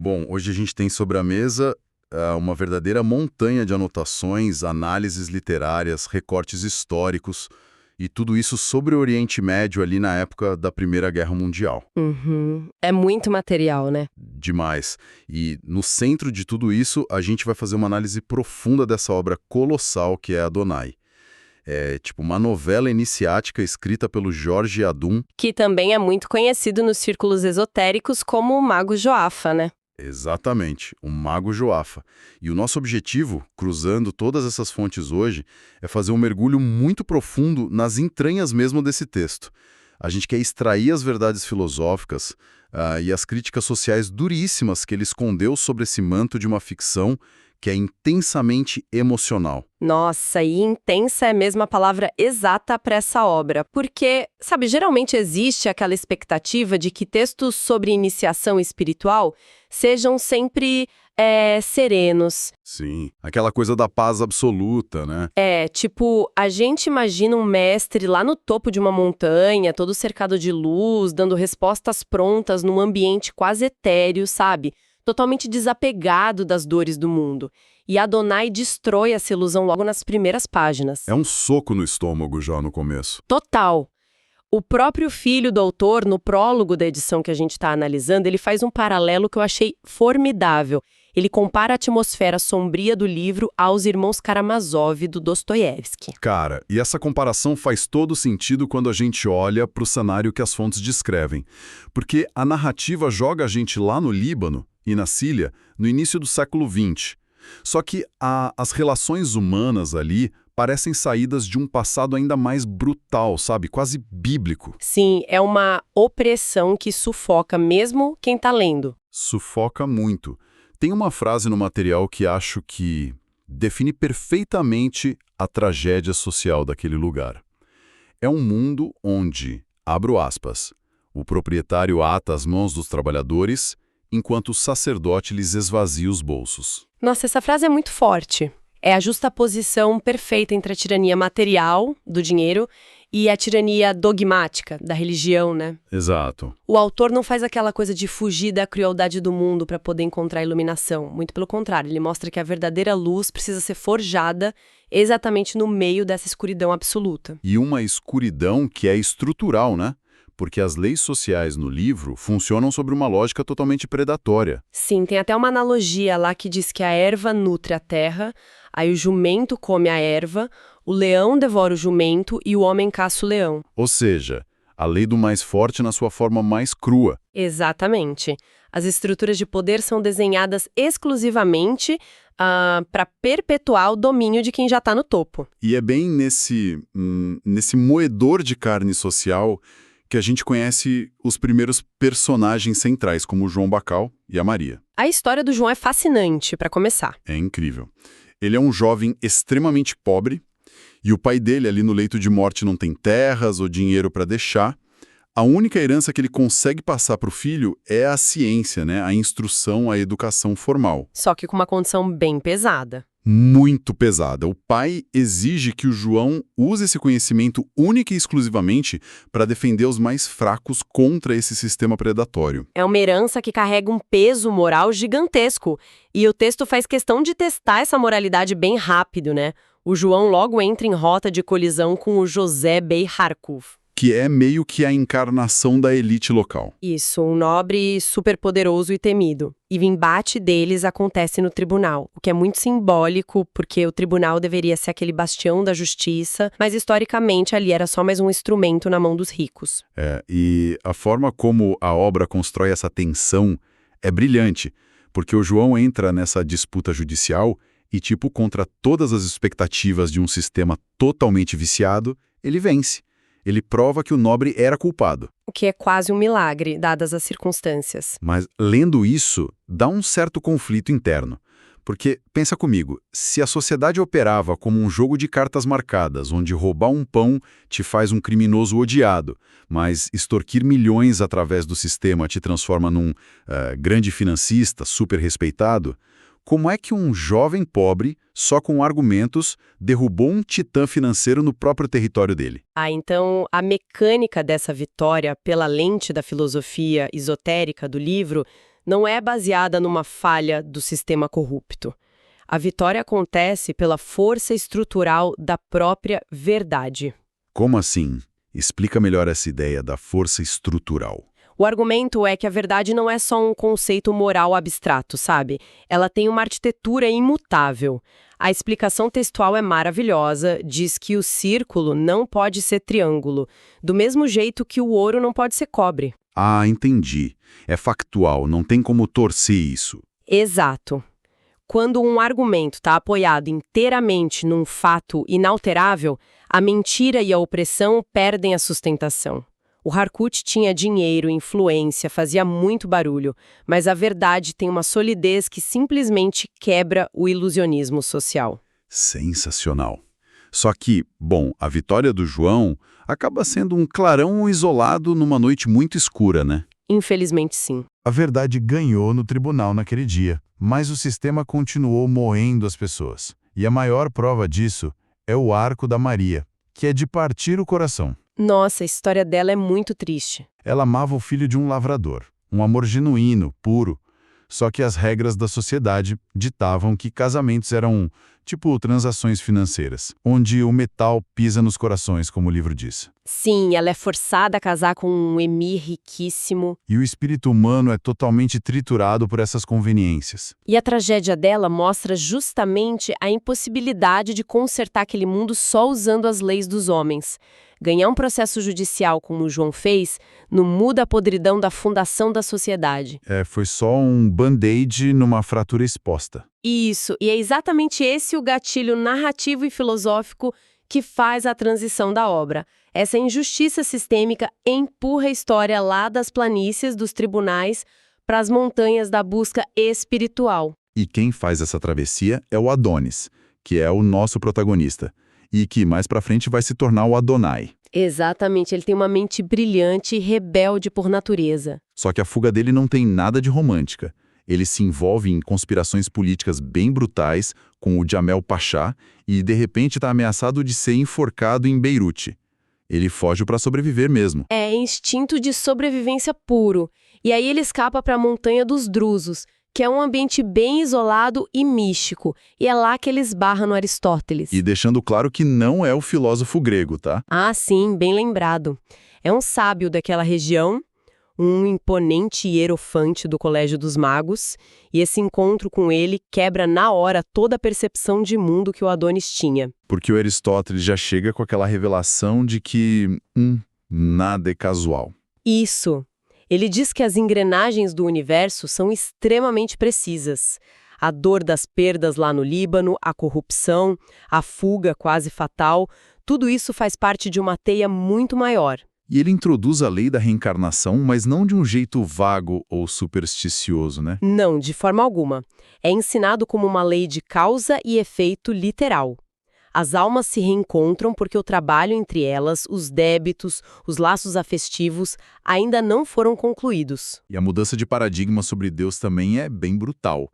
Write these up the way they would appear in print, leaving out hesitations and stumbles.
Bom, hoje a gente tem sobre a mesa uma verdadeira montanha de anotações, análises literárias, recortes históricos e tudo isso sobre o Oriente Médio ali na época da Primeira Guerra Mundial. Uhum. É muito material, né? Demais. E no centro de tudo isso, a gente vai fazer uma análise profunda dessa obra colossal que é Adonai. É tipo uma novela iniciática escrita pelo Jorge Adum. Que também é muito conhecido nos círculos esotéricos como o Mago Joafa, né? Exatamente, o Mago Joafa. E o nosso objetivo, cruzando todas essas fontes hoje, é fazer um mergulho muito profundo nas entranhas mesmo desse texto. A gente quer extrair as verdades filosóficas e as críticas sociais duríssimas que ele escondeu sobre esse manto de uma ficção que é intensamente emocional. Nossa, e intensa é mesmo a palavra exata para essa obra, porque, sabe, geralmente existe aquela expectativa de que textos sobre iniciação espiritual sejam sempre serenos. Sim, aquela coisa da paz absoluta, né? Tipo, a gente imagina um mestre lá no topo de uma montanha, todo cercado de luz, dando respostas prontas num ambiente quase etéreo, sabe? Totalmente desapegado das dores do mundo. E Adonai destrói essa ilusão logo nas primeiras páginas. É um soco no estômago já no começo. Total. O próprio filho do autor, no prólogo da edição que a gente está analisando, ele faz um paralelo que eu achei formidável. Ele compara a atmosfera sombria do livro aos Irmãos Karamazov, do Dostoiévski. Cara, e essa comparação faz todo sentido quando a gente olha para o cenário que as fontes descrevem. Porque a narrativa joga a gente lá no Líbano e na Síria no início do século XX. Só que as relações humanas ali parecem saídas de um passado ainda mais brutal, sabe? Quase bíblico. Sim, é uma opressão que sufoca mesmo quem está lendo. Sufoca muito. Tem uma frase no material que acho que define perfeitamente a tragédia social daquele lugar. É um mundo onde, abro aspas, o proprietário ata as mãos dos trabalhadores, enquanto o sacerdote lhes esvazia os bolsos. Nossa, essa frase é muito forte. É a justaposição perfeita entre a tirania material, do dinheiro, e a tirania dogmática, da religião, né? Exato. O autor não faz aquela coisa de fugir da crueldade do mundo para poder encontrar iluminação. Muito pelo contrário, ele mostra que a verdadeira luz precisa ser forjada exatamente no meio dessa escuridão absoluta. E uma escuridão que é estrutural, né? Porque as leis sociais no livro funcionam sobre uma lógica totalmente predatória. Sim, tem até uma analogia lá que diz que a erva nutre a terra, aí o jumento come a erva, o leão devora o jumento e o homem caça o leão. Ou seja, a lei do mais forte na sua forma mais crua. Exatamente. As estruturas de poder são desenhadas exclusivamente para perpetuar o domínio de quem já está no topo. E é bem nesse moedor de carne social que a gente conhece os primeiros personagens centrais, como o João Bacal e a Maria. A história do João é fascinante, para começar. É incrível. Ele é um jovem extremamente pobre, e o pai dele, ali no leito de morte, não tem terras ou dinheiro para deixar. A única herança que ele consegue passar para o filho é a ciência, né? A instrução, a educação formal. Só que com uma condição bem pesada. Muito pesada. O pai exige que o João use esse conhecimento única e exclusivamente para defender os mais fracos contra esse sistema predatório. É uma herança que carrega um peso moral gigantesco. E o texto faz questão de testar essa moralidade bem rápido, né? O João logo entra em rota de colisão com o José Bey Harkuf. Que é meio que a encarnação da elite local. Isso, um nobre superpoderoso e temido. E o embate deles acontece no tribunal, o que é muito simbólico, porque o tribunal deveria ser aquele bastião da justiça, mas historicamente ali era só mais um instrumento na mão dos ricos. E a forma como a obra constrói essa tensão é brilhante, porque o João entra nessa disputa judicial e, contra todas as expectativas de um sistema totalmente viciado, ele vence. Ele prova que o nobre era culpado. O que é quase um milagre, dadas as circunstâncias. Mas, lendo isso, dá um certo conflito interno. Porque, pensa comigo, se a sociedade operava como um jogo de cartas marcadas, onde roubar um pão te faz um criminoso odiado, mas extorquir milhões através do sistema te transforma num grande financista super respeitado, como é que um jovem pobre, só com argumentos, derrubou um titã financeiro no próprio território dele? Então a mecânica dessa vitória pela lente da filosofia esotérica do livro Não é baseada numa falha do sistema corrupto. A vitória acontece pela força estrutural da própria verdade. Como assim? Explica melhor essa ideia da força estrutural. O argumento é que a verdade não é só um conceito moral abstrato, sabe? Ela tem uma arquitetura imutável. A explicação textual é maravilhosa, diz que o círculo não pode ser triângulo, do mesmo jeito que o ouro não pode ser cobre. Ah, entendi. É factual, não tem como torcer isso. Exato. Quando um argumento está apoiado inteiramente num fato inalterável, a mentira e a opressão perdem a sustentação. O Harcourt tinha dinheiro, influência, fazia muito barulho, mas a verdade tem uma solidez que simplesmente quebra o ilusionismo social. Sensacional. Só que, bom, a vitória do João acaba sendo um clarão isolado numa noite muito escura, né? Infelizmente, sim. A verdade ganhou no tribunal naquele dia, mas o sistema continuou moendo as pessoas. E a maior prova disso é o arco da Maria, que é de partir o coração. Nossa, a história dela é muito triste. Ela amava o filho de um lavrador, um amor genuíno, puro. Só que as regras da sociedade ditavam que casamentos eram, tipo, transações financeiras, onde o metal pisa nos corações, como o livro diz. Sim, ela é forçada a casar com um emir riquíssimo. E o espírito humano é totalmente triturado por essas conveniências. E a tragédia dela mostra justamente a impossibilidade de consertar aquele mundo só usando as leis dos homens. Ganhar um processo judicial como o João fez não muda a podridão da fundação da sociedade. Foi só um band-aid numa fratura exposta. Isso, e é exatamente esse o gatilho narrativo e filosófico que faz a transição da obra. Essa injustiça sistêmica empurra a história lá das planícies dos tribunais para as montanhas da busca espiritual. E quem faz essa travessia é o Adonis, que é o nosso protagonista, e que mais pra frente vai se tornar o Adonai. Exatamente, ele tem uma mente brilhante e rebelde por natureza. Só que a fuga dele não tem nada de romântica. Ele se envolve em conspirações políticas bem brutais com o Jamel Pachá e, de repente, está ameaçado de ser enforcado em Beirute. Ele foge para sobreviver mesmo. É instinto de sobrevivência puro. E aí ele escapa para a Montanha dos Drusos, que é um ambiente bem isolado e místico. E é lá que ele esbarra no Aristóteles. E deixando claro que não é o filósofo grego, tá? Ah, sim, bem lembrado. É um sábio daquela região, um imponente hierofante do Colégio dos Magos, e esse encontro com ele quebra na hora toda a percepção de mundo que o Adonis tinha. Porque o Aristóteles já chega com aquela revelação de que nada é casual. Isso. Ele diz que as engrenagens do universo são extremamente precisas. A dor das perdas lá no Líbano, a corrupção, a fuga quase fatal, tudo isso faz parte de uma teia muito maior. E ele introduz a lei da reencarnação, mas não de um jeito vago ou supersticioso, né? Não, de forma alguma. É ensinado como uma lei de causa e efeito literal. As almas se reencontram porque o trabalho entre elas, os débitos, os laços afetivos, ainda não foram concluídos. E a mudança de paradigma sobre Deus também é bem brutal.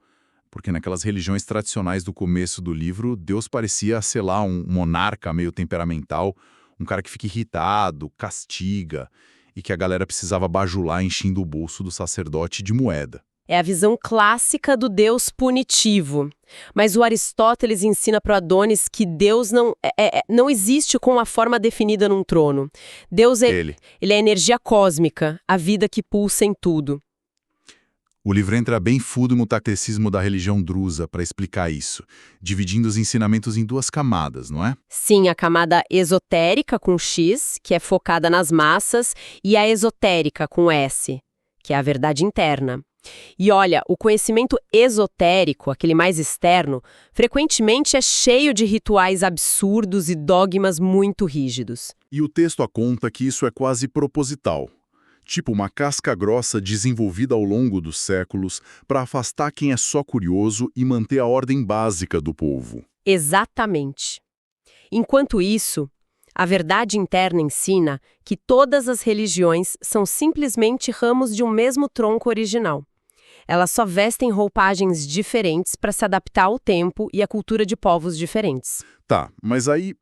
Porque naquelas religiões tradicionais do começo do livro, Deus parecia, sei lá, um monarca meio temperamental, um cara que fica irritado, castiga, e que a galera precisava bajular enchendo o bolso do sacerdote de moeda. É a visão clássica do Deus punitivo. Mas o Aristóteles ensina para o Adonis que Deus não existe com uma forma definida num trono. Deus ele é a energia cósmica, a vida que pulsa em tudo. O livro entra bem fundo no tacticismo da religião drusa para explicar isso, dividindo os ensinamentos em duas camadas, não é? Sim, a camada esotérica com X, que é focada nas massas, e a esotérica com S, que é a verdade interna. E olha, o conhecimento esotérico, aquele mais externo, frequentemente é cheio de rituais absurdos e dogmas muito rígidos. E o texto aponta que isso é quase proposital. Tipo uma casca grossa desenvolvida ao longo dos séculos para afastar quem é só curioso e manter a ordem básica do povo. Exatamente. Enquanto isso, a verdade interna ensina que todas as religiões são simplesmente ramos de um mesmo tronco original. Elas só vestem roupagens diferentes para se adaptar ao tempo e à cultura de povos diferentes. Tá, mas aí,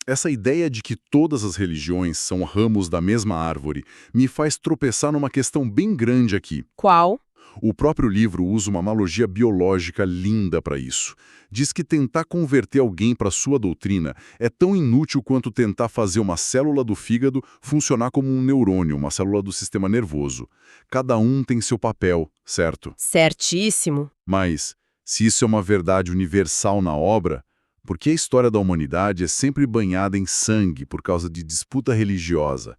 essa ideia de que todas as religiões são ramos da mesma árvore me faz tropeçar numa questão bem grande aqui. Qual? O próprio livro usa uma analogia biológica linda para isso. Diz que tentar converter alguém para sua doutrina é tão inútil quanto tentar fazer uma célula do fígado funcionar como um neurônio, uma célula do sistema nervoso. Cada um tem seu papel, certo? Certíssimo. Mas, se isso é uma verdade universal na obra, por que a história da humanidade é sempre banhada em sangue por causa de disputa religiosa?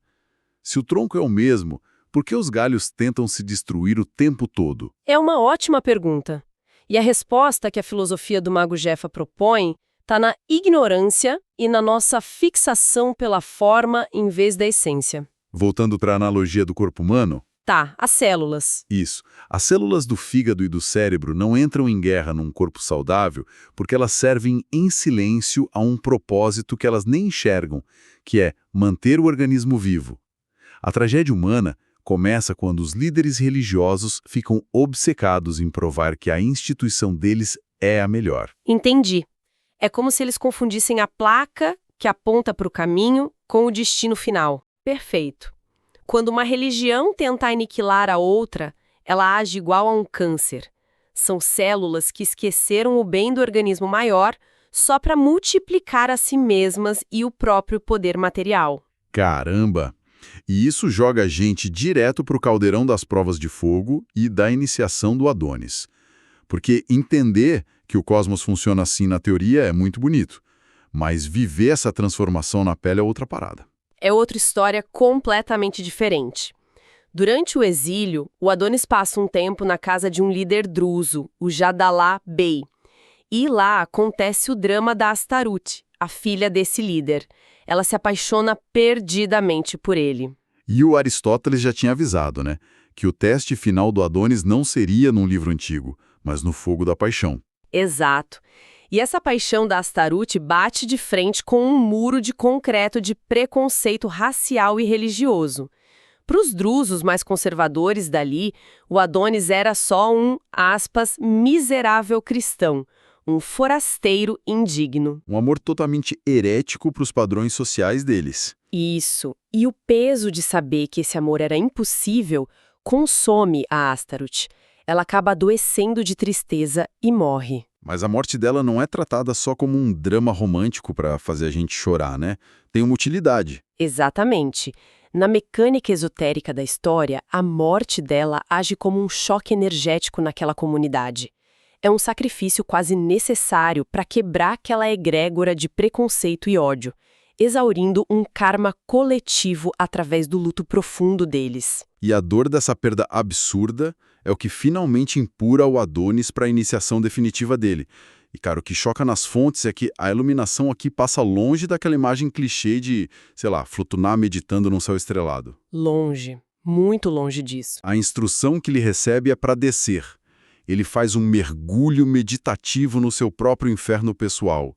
Se o tronco é o mesmo, por que os galhos tentam se destruir o tempo todo? É uma ótima pergunta. E a resposta que a filosofia do Mago Jefa propõe está na ignorância e na nossa fixação pela forma em vez da essência. Voltando para a analogia do corpo humano? Tá, as células. Isso. As células do fígado e do cérebro não entram em guerra num corpo saudável porque elas servem em silêncio a um propósito que elas nem enxergam, que é manter o organismo vivo. A tragédia humana começa quando os líderes religiosos ficam obcecados em provar que a instituição deles é a melhor. Entendi. É como se eles confundissem a placa que aponta para o caminho com o destino final. Perfeito. Quando uma religião tenta aniquilar a outra, ela age igual a um câncer. São células que esqueceram o bem do organismo maior só para multiplicar a si mesmas e o próprio poder material. Caramba! E isso joga a gente direto para o caldeirão das provas de fogo e da iniciação do Adonis. Porque entender que o cosmos funciona assim na teoria é muito bonito, mas viver essa transformação na pele é outra parada. É outra história completamente diferente. Durante o exílio, o Adonis passa um tempo na casa de um líder druso, o Jadalá Bey. E lá acontece o drama da Astaroth, a filha desse líder. Ela se apaixona perdidamente por ele. E o Aristóteles já tinha avisado, né? Que o teste final do Adonis não seria num livro antigo, mas no fogo da paixão. Exato. E essa paixão da Astaroth bate de frente com um muro de concreto de preconceito racial e religioso. Para os drusos mais conservadores dali, o Adonis era só um, aspas, miserável cristão, um forasteiro indigno. Um amor totalmente herético para os padrões sociais deles. Isso. E o peso de saber que esse amor era impossível consome a Astaroth. Ela acaba adoecendo de tristeza e morre. Mas a morte dela não é tratada só como um drama romântico para fazer a gente chorar, né? Tem uma utilidade. Exatamente. Na mecânica esotérica da história, a morte dela age como um choque energético naquela comunidade. É um sacrifício quase necessário para quebrar aquela egrégora de preconceito e ódio, exaurindo um karma coletivo através do luto profundo deles. E a dor dessa perda absurda é o que finalmente empurra o Adonis para a iniciação definitiva dele. E, cara, o que choca nas fontes é que a iluminação aqui passa longe daquela imagem clichê de, sei lá, Flutunar meditando num céu estrelado. Longe, muito longe disso. A instrução que ele recebe é para descer. Ele faz um mergulho meditativo no seu próprio inferno pessoal.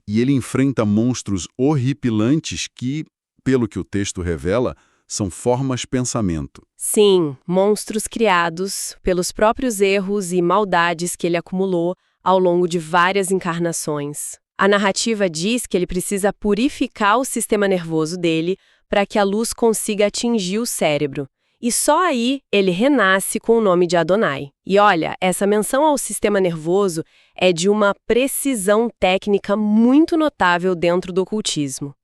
E ele enfrenta monstros horripilantes que, pelo que o texto revela, são formas-pensamento. Sim, monstros criados pelos próprios erros e maldades que ele acumulou ao longo de várias encarnações. A narrativa diz que ele precisa purificar o sistema nervoso dele para que a luz consiga atingir o cérebro. E só aí ele renasce com o nome de Adonai. E olha, essa menção ao sistema nervoso é de uma precisão técnica muito notável dentro do ocultismo.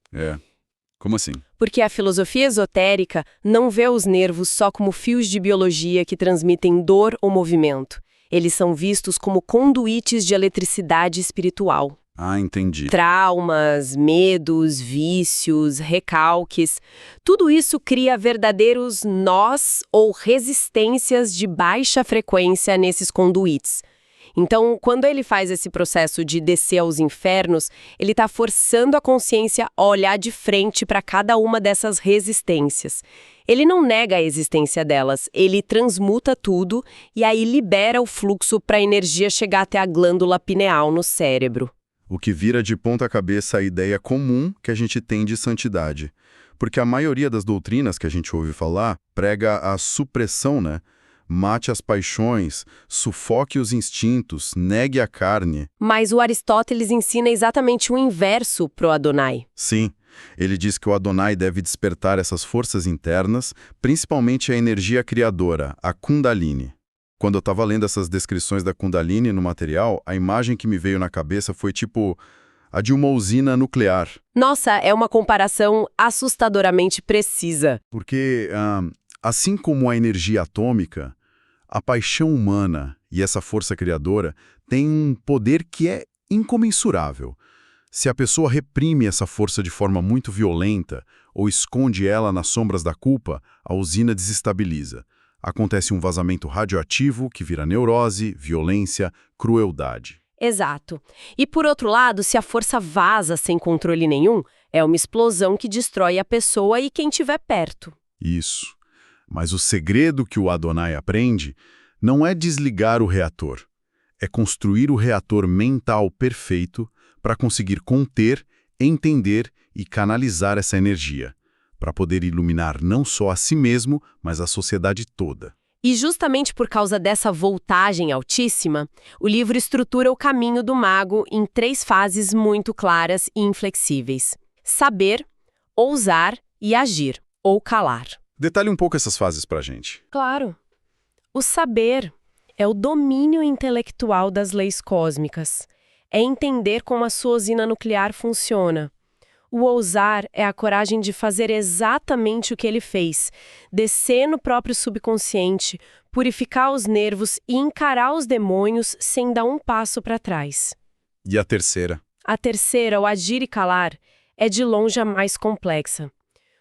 Como assim? Porque a filosofia esotérica não vê os nervos só como fios de biologia que transmitem dor ou movimento. Eles são vistos como conduítes de eletricidade espiritual. Ah, entendi. Traumas, medos, vícios, recalques, tudo isso cria verdadeiros nós ou resistências de baixa frequência nesses conduítes. Então, quando ele faz esse processo de descer aos infernos, ele está forçando a consciência a olhar de frente para cada uma dessas resistências. Ele não nega a existência delas, ele transmuta tudo e aí libera o fluxo para a energia chegar até a glândula pineal no cérebro. O que vira de ponta cabeça a ideia comum que a gente tem de santidade. Porque a maioria das doutrinas que a gente ouve falar prega a supressão, né? Mate as paixões, sufoque os instintos, negue a carne. Mas o Aristóteles ensina exatamente o inverso pro Adonai. Sim, ele diz que o Adonai deve despertar essas forças internas, principalmente a energia criadora, a Kundalini. Quando eu estava lendo essas descrições da Kundalini no material, a imagem que me veio na cabeça foi tipo a de uma usina nuclear. Nossa, é uma comparação assustadoramente precisa. Porque, assim como a energia atômica, a paixão humana e essa força criadora têm um poder que é incomensurável. Se a pessoa reprime essa força de forma muito violenta ou esconde ela nas sombras da culpa, a usina desestabiliza. Acontece um vazamento radioativo que vira neurose, violência, crueldade. Exato. E por outro lado, se a força vaza sem controle nenhum, é uma explosão que destrói a pessoa e quem estiver perto. Isso. Mas o segredo que o Adonai aprende não é desligar o reator. É construir o reator mental perfeito para conseguir conter, entender e canalizar essa energia, para poder iluminar não só a si mesmo, mas a sociedade toda. E justamente por causa dessa voltagem altíssima, o livro estrutura o caminho do mago em 3 fases muito claras e inflexíveis: saber, ousar e agir, ou calar. Detalhe um pouco essas fases pra gente. Claro. O saber é o domínio intelectual das leis cósmicas. É entender como a sua usina nuclear funciona. O ousar é a coragem de fazer exatamente o que ele fez, descer no próprio subconsciente, purificar os nervos e encarar os demônios sem dar um passo para trás. E a terceira? A terceira, o agir e calar, é de longe a mais complexa.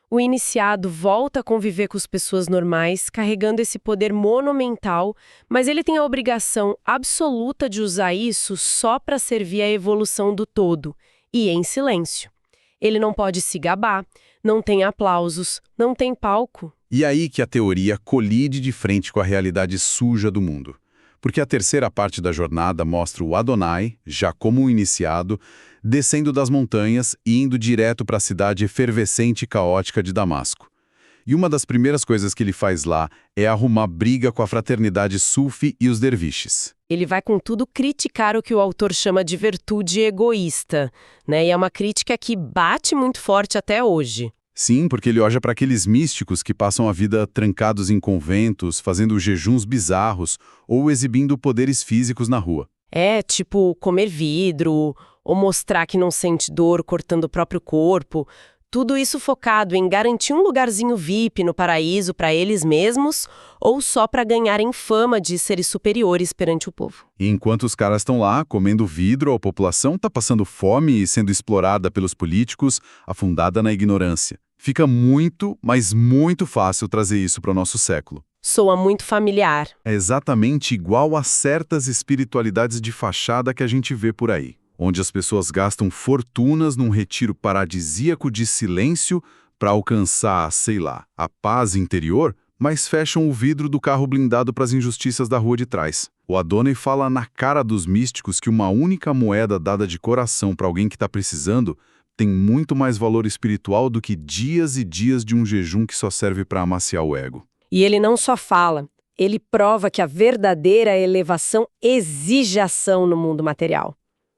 O iniciado volta a conviver com as pessoas normais, carregando esse poder monumental, mas ele tem a obrigação absoluta de usar isso só para servir à evolução do todo, e em silêncio. Ele não pode se gabar, não tem aplausos, não tem palco. E aí que a teoria colide de frente com a realidade suja do mundo. Porque a terceira parte da jornada mostra o Adonai, já como um iniciado, descendo das montanhas e indo direto para a cidade efervescente e caótica de Damasco. E uma das primeiras coisas que ele faz lá é arrumar briga com a fraternidade Sufi e os derviches. Ele vai, contudo, criticar o que o autor chama de virtude egoísta, né? E é uma crítica que bate muito forte até hoje. Sim, porque ele olha para aqueles místicos que passam a vida trancados em conventos, fazendo jejuns bizarros ou exibindo poderes físicos na rua. É, tipo comer vidro, ou mostrar que não sente dor cortando o próprio corpo. Tudo isso focado em garantir um lugarzinho VIP no paraíso para eles mesmos ou só para ganharem fama de seres superiores perante o povo. E enquanto os caras estão lá comendo vidro, a população está passando fome e sendo explorada pelos políticos, afundada na ignorância. Fica muito, mas muito fácil trazer isso para o nosso século. Soa muito familiar. É exatamente igual a certas espiritualidades de fachada que a gente vê por aí, onde as pessoas gastam fortunas num retiro paradisíaco de silêncio para alcançar, sei lá, a paz interior, mas fecham o vidro do carro blindado para as injustiças da rua de trás. O Adonai fala na cara dos místicos que uma única moeda dada de coração para alguém que está precisando tem muito mais valor espiritual do que dias e dias de um jejum que só serve para amaciar o ego. E ele não só fala, ele prova que a verdadeira elevação exige ação no mundo material.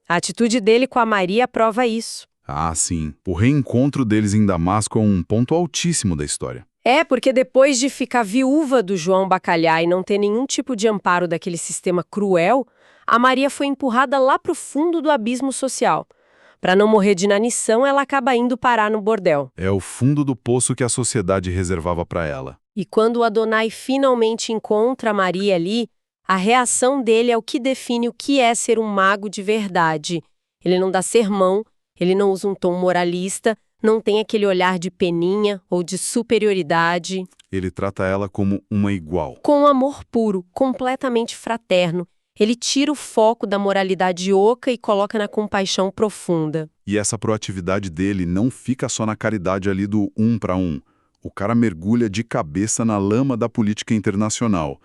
A atitude dele com a Maria prova isso. Ah, sim. O reencontro deles em Damasco é um ponto altíssimo da história. É, porque depois de ficar viúva do João Bacalhau e não ter nenhum tipo de amparo daquele sistema cruel, a Maria foi empurrada lá para o fundo do abismo social. Para não morrer de inanição, ela acaba indo parar no bordel. É o fundo do poço que a sociedade reservava para ela. E quando o Adonai finalmente encontra a Maria ali, a reação dele é o que define o que é ser um mago de verdade. Ele não dá sermão, ele não usa um tom moralista, não tem aquele olhar de peninha ou de superioridade. Ele trata ela como uma igual. Com um amor puro, completamente fraterno. Ele tira o foco da moralidade oca e coloca na compaixão profunda. E essa proatividade dele não fica só na caridade ali do 1 para 1. O cara mergulha de cabeça na lama da política internacional.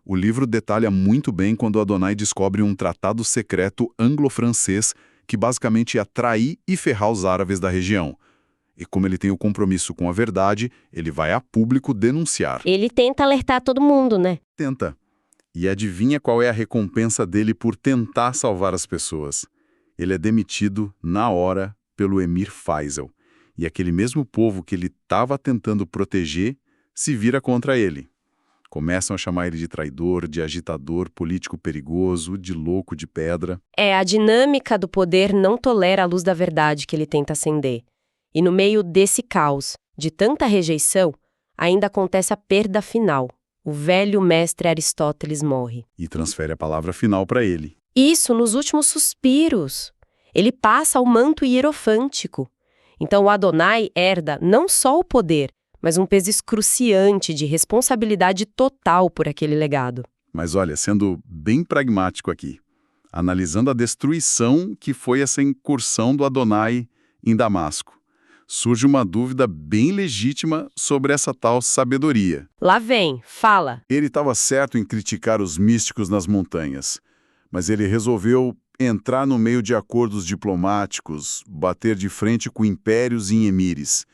O livro detalha muito bem quando Adonai descobre um tratado secreto anglo-francês que basicamente ia trair e ferrar os árabes da região. E como ele tem o compromisso com a verdade, ele vai a público denunciar. Ele tenta alertar todo mundo, né? Tenta. E adivinha qual é a recompensa dele por tentar salvar as pessoas? Ele é demitido na hora pelo Emir Faisal. E aquele mesmo povo que ele estava tentando proteger se vira contra ele. Começam a chamar ele de traidor, de agitador, político perigoso, de louco de pedra. A dinâmica do poder não tolera a luz da verdade que ele tenta acender. E no meio desse caos, de tanta rejeição, ainda acontece a perda final. O velho mestre Aristóteles morre. E transfere a palavra final para ele. Isso nos últimos suspiros. Ele passa ao manto hierofântico. Então o Adonai herda não só o poder, mas um peso excruciante de responsabilidade total por aquele legado. Mas olha, sendo bem pragmático aqui, analisando a destruição que foi essa incursão do Adonai em Damasco, surge uma dúvida bem legítima sobre essa tal sabedoria. Lá vem, fala. Ele estava certo em criticar os místicos nas montanhas, mas ele resolveu entrar no meio de acordos diplomáticos, bater de frente com impérios e emires.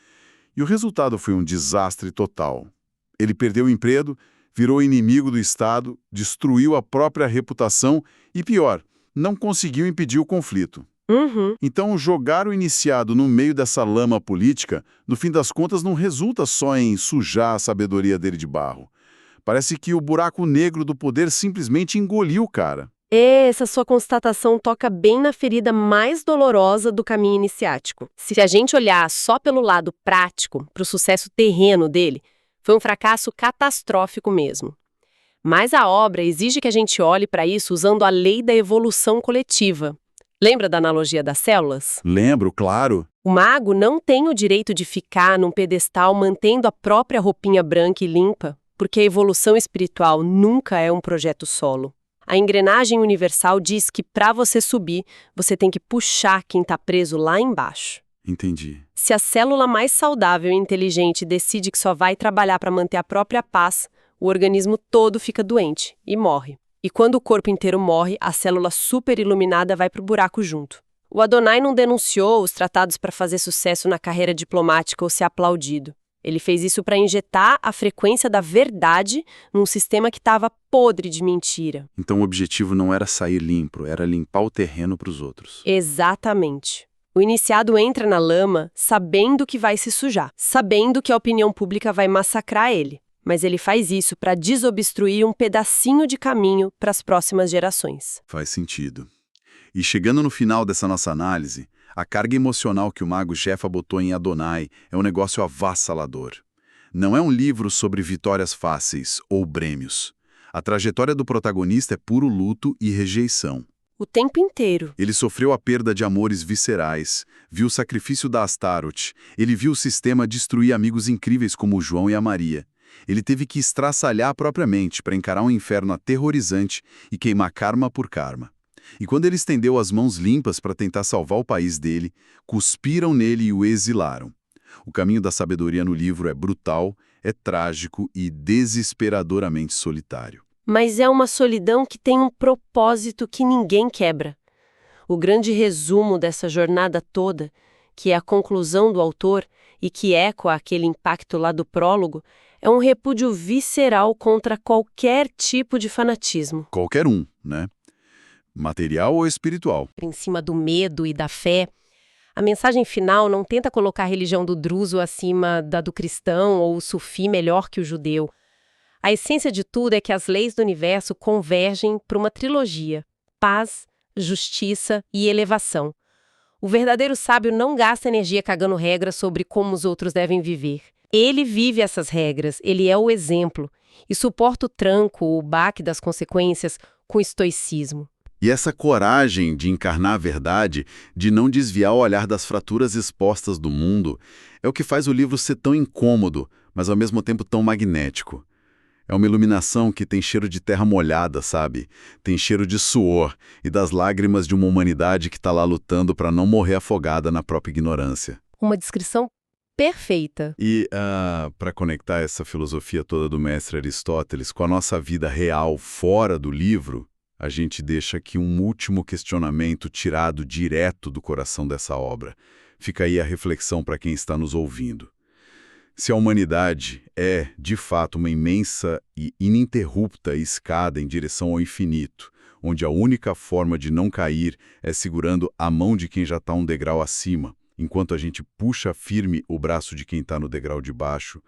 E o resultado foi um desastre total. Ele perdeu o emprego, virou inimigo do Estado, destruiu a própria reputação e, pior, não conseguiu impedir o conflito. Então, jogar o iniciado no meio dessa lama política, no fim das contas, não resulta só em sujar a sabedoria dele de barro. Parece que o buraco negro do poder simplesmente engoliu o cara. Essa sua constatação toca bem na ferida mais dolorosa do caminho iniciático. Se a gente olhar só pelo lado prático, para o sucesso terreno dele, foi um fracasso catastrófico mesmo. Mas a obra exige que a gente olhe para isso usando a lei da evolução coletiva. Lembra da analogia das células? Lembro, claro. O mago não tem o direito de ficar num pedestal mantendo a própria roupinha branca e limpa, porque a evolução espiritual nunca é um projeto solo. A engrenagem universal diz que para você subir, você tem que puxar quem está preso lá embaixo. Entendi. Se a célula mais saudável e inteligente decide que só vai trabalhar para manter a própria paz, o organismo todo fica doente e morre. E quando o corpo inteiro morre, a célula super iluminada vai para o buraco junto. O Adonai não denunciou os tratados para fazer sucesso na carreira diplomática ou ser aplaudido. Ele fez isso para injetar a frequência da verdade num sistema que estava podre de mentira. Então o objetivo não era sair limpo, era limpar o terreno para os outros. Exatamente. O iniciado entra na lama sabendo que vai se sujar, sabendo que a opinião pública vai massacrar ele. Mas ele faz isso para desobstruir um pedacinho de caminho para as próximas gerações. Faz sentido. E chegando no final dessa nossa análise, a carga emocional que o mago Jefa botou em Adonai é um negócio avassalador. Não é um livro sobre vitórias fáceis ou prêmios. A trajetória do protagonista é puro luto e rejeição. O tempo inteiro. Ele sofreu a perda de amores viscerais, viu o sacrifício da Astaroth, ele viu o sistema destruir amigos incríveis como o João e a Maria. Ele teve que estraçalhar propriamente para encarar um inferno aterrorizante e queimar karma por karma. E quando ele estendeu as mãos limpas para tentar salvar o país dele, cuspiram nele e o exilaram. O caminho da sabedoria no livro é brutal, é trágico e desesperadoramente solitário. Mas é uma solidão que tem um propósito que ninguém quebra. O grande resumo dessa jornada toda, que é a conclusão do autor e que ecoa aquele impacto lá do prólogo, é um repúdio visceral contra qualquer tipo de fanatismo. Qualquer um, né? Material ou espiritual. Em cima do medo e da fé, a mensagem final não tenta colocar a religião do druso acima da do cristão ou o sufi melhor que o judeu. A essência de tudo é que as leis do universo convergem para uma trilogia: paz, justiça e elevação. O verdadeiro sábio não gasta energia cagando regras sobre como os outros devem viver. Ele vive essas regras, ele é o exemplo, e suporta o tranco, o baque das consequências, com estoicismo. E essa coragem de encarnar a verdade, de não desviar o olhar das fraturas expostas do mundo, é o que faz o livro ser tão incômodo, mas ao mesmo tempo tão magnético. É uma iluminação que tem cheiro de terra molhada, sabe? Tem cheiro de suor e das lágrimas de uma humanidade que está lá lutando para não morrer afogada na própria ignorância. Uma descrição perfeita. E para conectar essa filosofia toda do mestre Aristóteles com a nossa vida real fora do livro, a gente deixa aqui um último questionamento tirado direto do coração dessa obra. Fica aí a reflexão para quem está nos ouvindo. Se a humanidade é, de fato, uma imensa e ininterrupta escada em direção ao infinito, onde a única forma de não cair é segurando a mão de quem já está um degrau acima, enquanto a gente puxa firme o braço de quem está no degrau de baixo,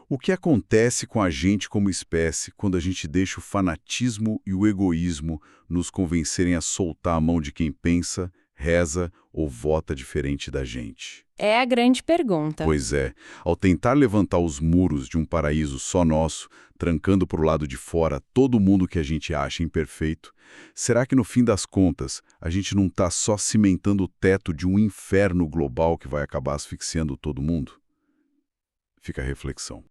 O que acontece com a gente como espécie quando a gente deixa o fanatismo e o egoísmo nos convencerem a soltar a mão de quem pensa, reza ou vota diferente da gente? É a grande pergunta. Pois é, ao tentar levantar os muros de um paraíso só nosso, trancando para o lado de fora todo mundo que a gente acha imperfeito, será que no fim das contas a gente não está só cimentando o teto de um inferno global que vai acabar asfixiando todo mundo? Fica a reflexão.